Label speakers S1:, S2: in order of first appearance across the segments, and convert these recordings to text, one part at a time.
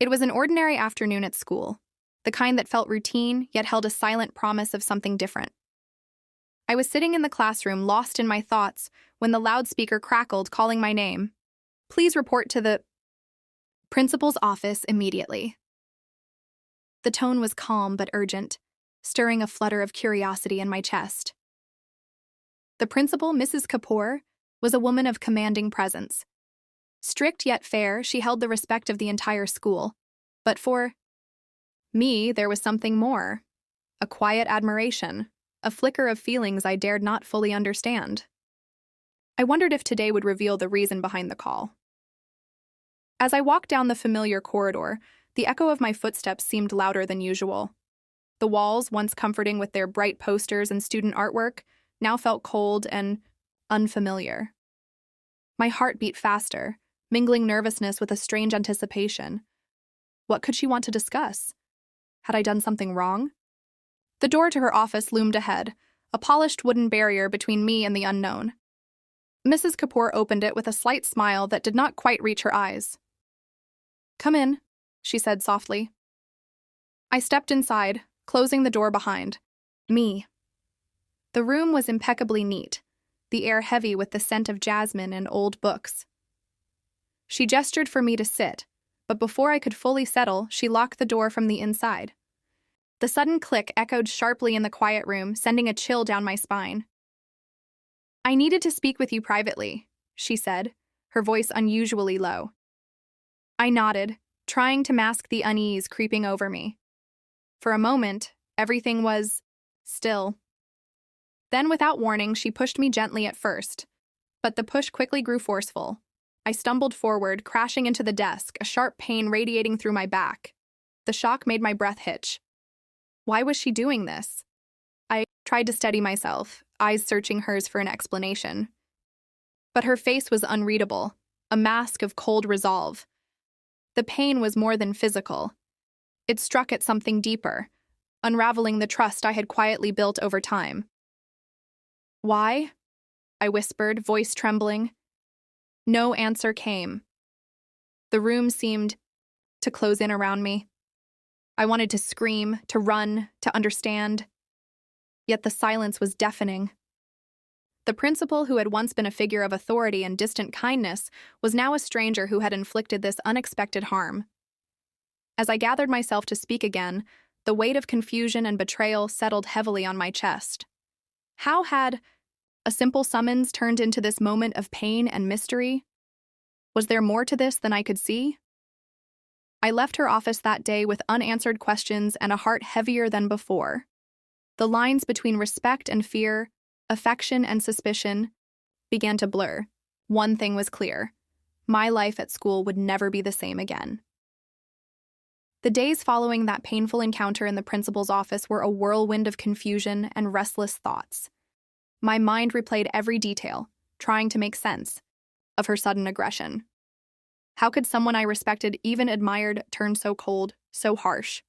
S1: It was an ordinary afternoon at school, the kind that felt routine yet held a silent promise of something different. I was sitting in the classroom, lost in my thoughts, when the loudspeaker crackled, calling my name. "Please report to the principal's office immediately." The tone was calm but urgent, stirring a flutter of curiosity in my chest. The principal, Mrs. Kapoor, was a woman of commanding presence. Strict yet fair, she held the respect of the entire school. But for me, there was something more. A quiet admiration, a flicker of feelings I dared not fully understand. I wondered if today would reveal the reason behind the call. As I walked down the familiar corridor, the echo of my footsteps seemed louder than usual. The walls, once comforting with their bright posters and student artwork, now felt cold and unfamiliar. My heart beat faster, mingling nervousness with a strange anticipation. What could she want to discuss? Had I done something wrong? The door to her office loomed ahead, a polished wooden barrier between me and the unknown. Mrs. Kapoor opened it with a slight smile that did not quite reach her eyes. "Come in," she said softly. I stepped inside, closing the door behind me. The room was impeccably neat, the air heavy with the scent of jasmine and old books. She gestured for me to sit, but before I could fully settle, she locked the door from the inside. The sudden click echoed sharply in the quiet room, sending a chill down my spine. "I needed to speak with you privately," she said, her voice unusually low. I nodded, trying to mask the unease creeping over me. For a moment, everything was still. Then, without warning, she pushed me gently at first, but the push quickly grew forceful. I stumbled forward, crashing into the desk, a sharp pain radiating through my back. The shock made my breath hitch. Why was she doing this? I tried to steady myself, eyes searching hers for an explanation. But her face was unreadable, a mask of cold resolve. The pain was more than physical. It struck at something deeper, unraveling the trust I had quietly built over time. "Why?" I whispered, voice trembling. No answer came. The room seemed to close in around me. I wanted to scream, to run, to understand. Yet the silence was deafening. The principal, who had once been a figure of authority and distant kindness, was now a stranger who had inflicted this unexpected harm. As I gathered myself to speak again, the weight of confusion and betrayal settled heavily on my chest. How had a simple summons turned into this moment of pain and mystery? Was there more to this than I could see? I left her office that day with unanswered questions and a heart heavier than before. The lines between respect and fear, affection and suspicion, began to blur. One thing was clear: my life at school would never be the same again. The days following that painful encounter in the principal's office were a whirlwind of confusion and restless thoughts. My mind replayed every detail, trying to make sense of her sudden aggression. How could someone I respected, even admired, turn so cold, so harsh?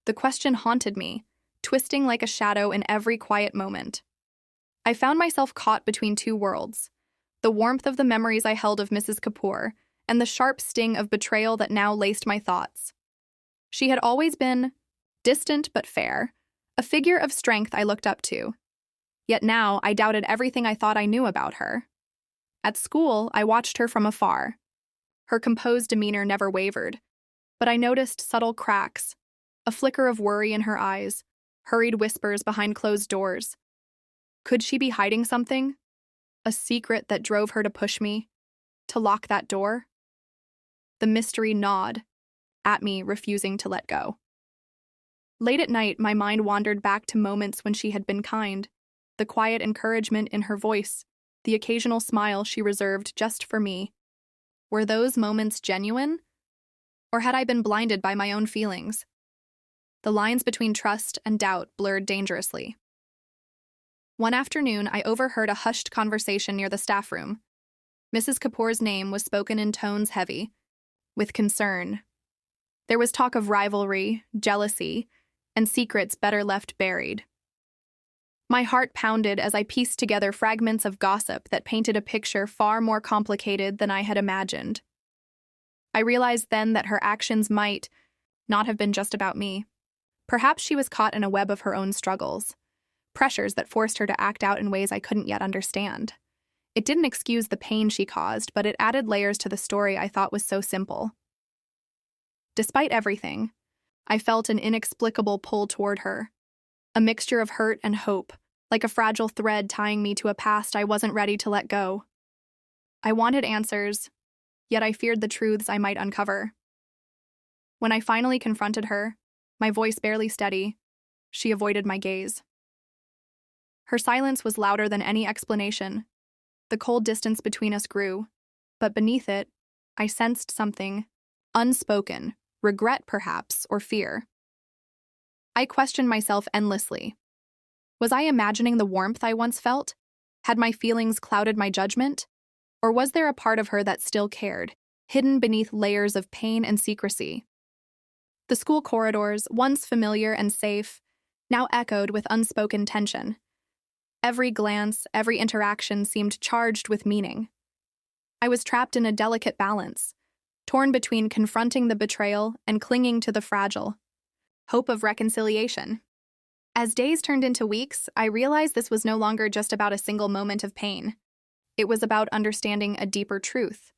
S1: The question haunted me, twisting like a shadow in every quiet moment. I found myself caught between two worlds: the warmth of the memories I held of Mrs. Kapoor, and the sharp sting of betrayal that now laced my thoughts. She had always been distant but fair, a figure of strength I looked up to. Yet now I doubted everything I thought I knew about her. At school, I watched her from afar. Her composed demeanor never wavered, but I noticed subtle cracks, a flicker of worry in her eyes, hurried whispers behind closed doors. Could she be hiding something? A secret that drove her to push me, to lock that door? The mystery gnawed at me, refusing to let go. Late at night, my mind wandered back to moments when she had been kind, the quiet encouragement in her voice, the occasional smile she reserved just for me. Were those moments genuine? Or had I been blinded by my own feelings? The lines between trust and doubt blurred dangerously. One afternoon, I overheard a hushed conversation near the staff room. Mrs. Kapoor's name was spoken in tones heavy with concern. There was talk of rivalry, jealousy, and secrets better left buried. My heart pounded as I pieced together fragments of gossip that painted a picture far more complicated than I had imagined. I realized then that her actions might not have been just about me. Perhaps she was caught in a web of her own struggles, pressures that forced her to act out in ways I couldn't yet understand. It didn't excuse the pain she caused, but it added layers to the story I thought was so simple. Despite everything, I felt an inexplicable pull toward her, a mixture of hurt and hope, like a fragile thread tying me to a past I wasn't ready to let go. I wanted answers, yet I feared the truths I might uncover. When I finally confronted her, my voice barely steady, she avoided my gaze. Her silence was louder than any explanation. The cold distance between us grew, but beneath it, I sensed something unspoken, regret perhaps, or fear. I questioned myself endlessly. Was I imagining the warmth I once felt? Had my feelings clouded my judgment? Or was there a part of her that still cared, hidden beneath layers of pain and secrecy? The school corridors, once familiar and safe, now echoed with unspoken tension. Every glance, every interaction seemed charged with meaning. I was trapped in a delicate balance, torn between confronting the betrayal and clinging to the fragile hope of reconciliation. As days turned into weeks, I realized this was no longer just about a single moment of pain. It was about understanding a deeper truth,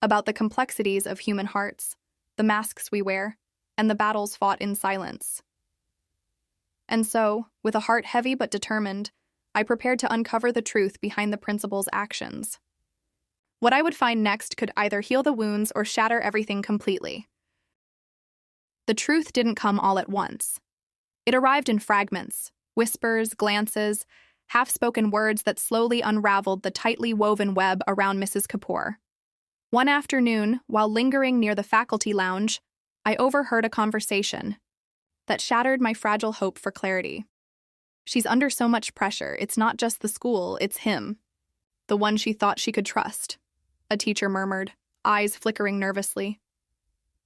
S1: about the complexities of human hearts, the masks we wear, and the battles fought in silence. And so, with a heart heavy but determined, I prepared to uncover the truth behind the principal's actions. What I would find next could either heal the wounds or shatter everything completely. The truth didn't come all at once. It arrived in fragments, whispers, glances, half-spoken words that slowly unraveled the tightly woven web around Mrs. Kapoor. One afternoon, while lingering near the faculty lounge, I overheard a conversation that shattered my fragile hope for clarity. She's under so much pressure, it's not just the school, it's him. The one she thought she could trust, a teacher murmured, eyes flickering nervously.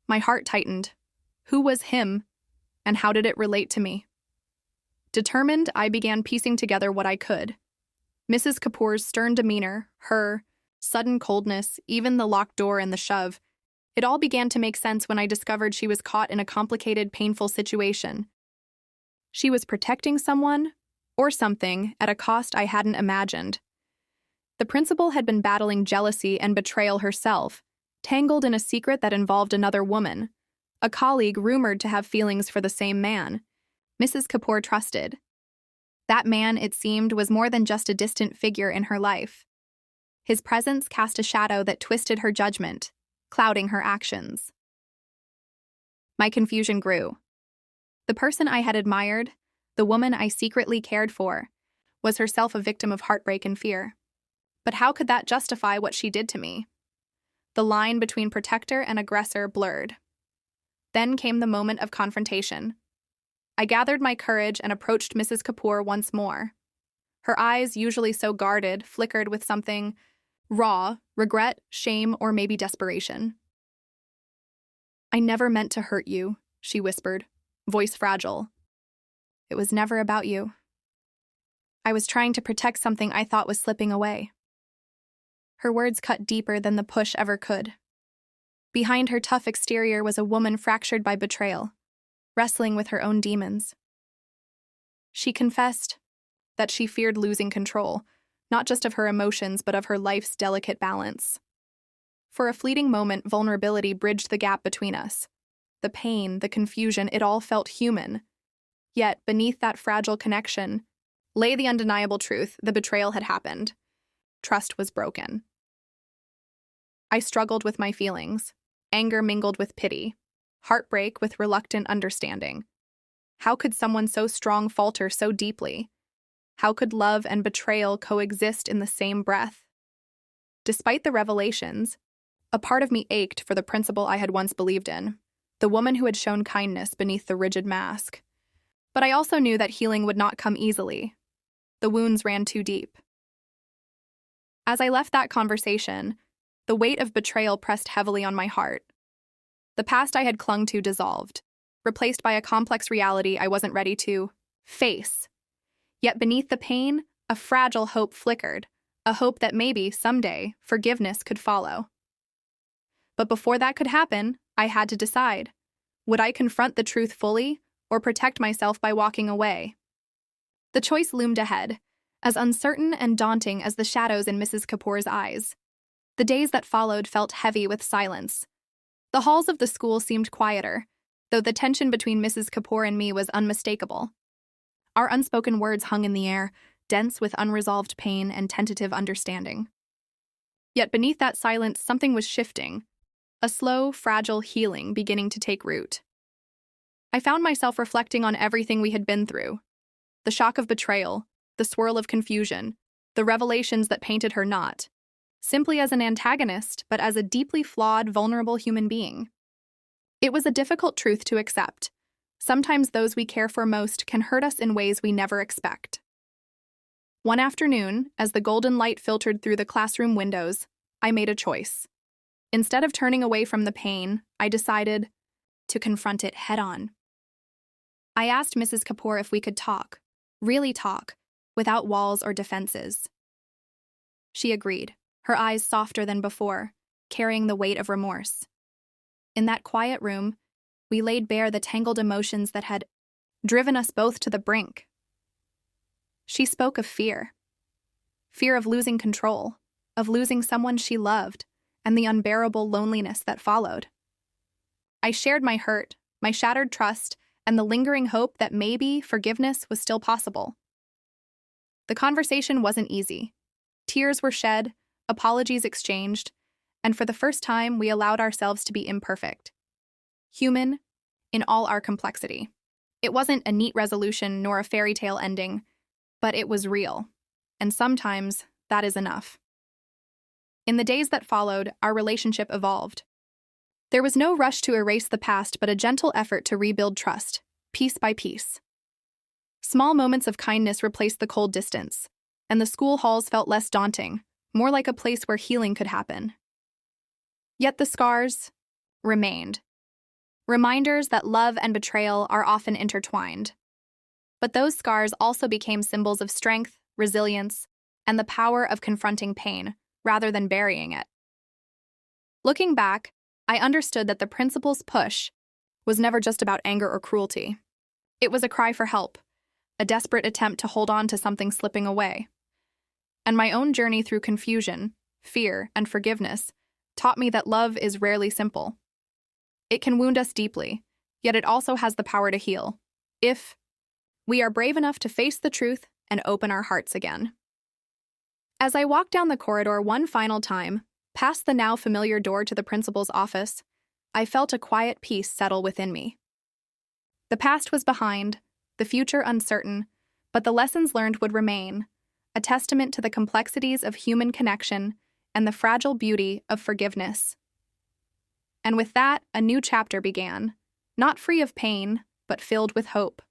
S1: My heart tightened. Who was him, and how did it relate to me? Determined, I began piecing together what I could. Mrs. Kapoor's stern demeanor, her sudden coldness, even the locked door and the shove, it all began to make sense when I discovered she was caught in a complicated, painful situation. She was protecting someone, or something, at a cost I hadn't imagined. The principal had been battling jealousy and betrayal herself, tangled in a secret that involved another woman, a colleague rumored to have feelings for the same man. Mrs. Kapoor trusted. That man, it seemed, was more than just a distant figure in her life. His presence cast a shadow that twisted her judgment, clouding her actions. My confusion grew. The person I had admired, the woman I secretly cared for, was herself a victim of heartbreak and fear. But how could that justify what she did to me? The line between protector and aggressor blurred. Then came the moment of confrontation. I gathered my courage and approached Mrs. Kapoor once more. Her eyes, usually so guarded, flickered with something raw, regret, shame, or maybe desperation. I never meant to hurt you, she whispered, voice fragile. It was never about you. I was trying to protect something I thought was slipping away. Her words cut deeper than the push ever could. Behind her tough exterior was a woman fractured by betrayal, wrestling with her own demons. She confessed that she feared losing control, not just of her emotions but of her life's delicate balance. For a fleeting moment, vulnerability bridged the gap between us. The pain, the confusion, it all felt human. Yet, beneath that fragile connection, lay the undeniable truth: the betrayal had happened. Trust was broken. I struggled with my feelings. Anger mingled with pity, heartbreak with reluctant understanding. How could someone so strong falter so deeply? How could love and betrayal coexist in the same breath? Despite the revelations, a part of me ached for the principal I had once believed in, the woman who had shown kindness beneath the rigid mask. But I also knew that healing would not come easily. The wounds ran too deep. As I left that conversation, the weight of betrayal pressed heavily on my heart. The past I had clung to dissolved, replaced by a complex reality I wasn't ready to face. Yet beneath the pain, a fragile hope flickered, a hope that maybe, someday, forgiveness could follow. But before that could happen, I had to decide. Would I confront the truth fully or protect myself by walking away? The choice loomed ahead, as uncertain and daunting as the shadows in Mrs. Kapoor's eyes. The days that followed felt heavy with silence. The halls of the school seemed quieter, though the tension between Mrs. Kapoor and me was unmistakable. Our unspoken words hung in the air, dense with unresolved pain and tentative understanding. Yet beneath that silence, something was shifting, a slow, fragile healing beginning to take root. I found myself reflecting on everything we had been through. The shock of betrayal, the swirl of confusion, the revelations that painted her not simply as an antagonist, but as a deeply flawed, vulnerable human being. It was a difficult truth to accept. Sometimes those we care for most can hurt us in ways we never expect. One afternoon, as the golden light filtered through the classroom windows, I made a choice. Instead of turning away from the pain, I decided to confront it head-on. I asked Mrs. Kapoor if we could talk, really talk, without walls or defenses. She agreed, her eyes softer than before, carrying the weight of remorse. In that quiet room, we laid bare the tangled emotions that had driven us both to the brink. She spoke of fear. Fear of losing control, of losing someone she loved, and the unbearable loneliness that followed. I shared my hurt, my shattered trust, and the lingering hope that maybe forgiveness was still possible. The conversation wasn't easy. Tears were shed, apologies exchanged, and for the first time, we allowed ourselves to be imperfect. Human, in all our complexity. It wasn't a neat resolution nor a fairy tale ending, but it was real, and sometimes that is enough. In the days that followed, our relationship evolved. There was no rush to erase the past, but a gentle effort to rebuild trust, piece by piece. Small moments of kindness replaced the cold distance, and the school halls felt less daunting, more like a place where healing could happen. Yet the scars remained. Reminders that love and betrayal are often intertwined. But those scars also became symbols of strength, resilience, and the power of confronting pain, rather than burying it. Looking back, I understood that the principal's push was never just about anger or cruelty. It was a cry for help, a desperate attempt to hold on to something slipping away. And my own journey through confusion, fear, and forgiveness taught me that love is rarely simple. It can wound us deeply, yet it also has the power to heal, if we are brave enough to face the truth and open our hearts again. As I walked down the corridor one final time, past the now familiar door to the principal's office, I felt a quiet peace settle within me. The past was behind, the future uncertain, but the lessons learned would remain, a testament to the complexities of human connection and the fragile beauty of forgiveness. And with that, a new chapter began, not free of pain, but filled with hope.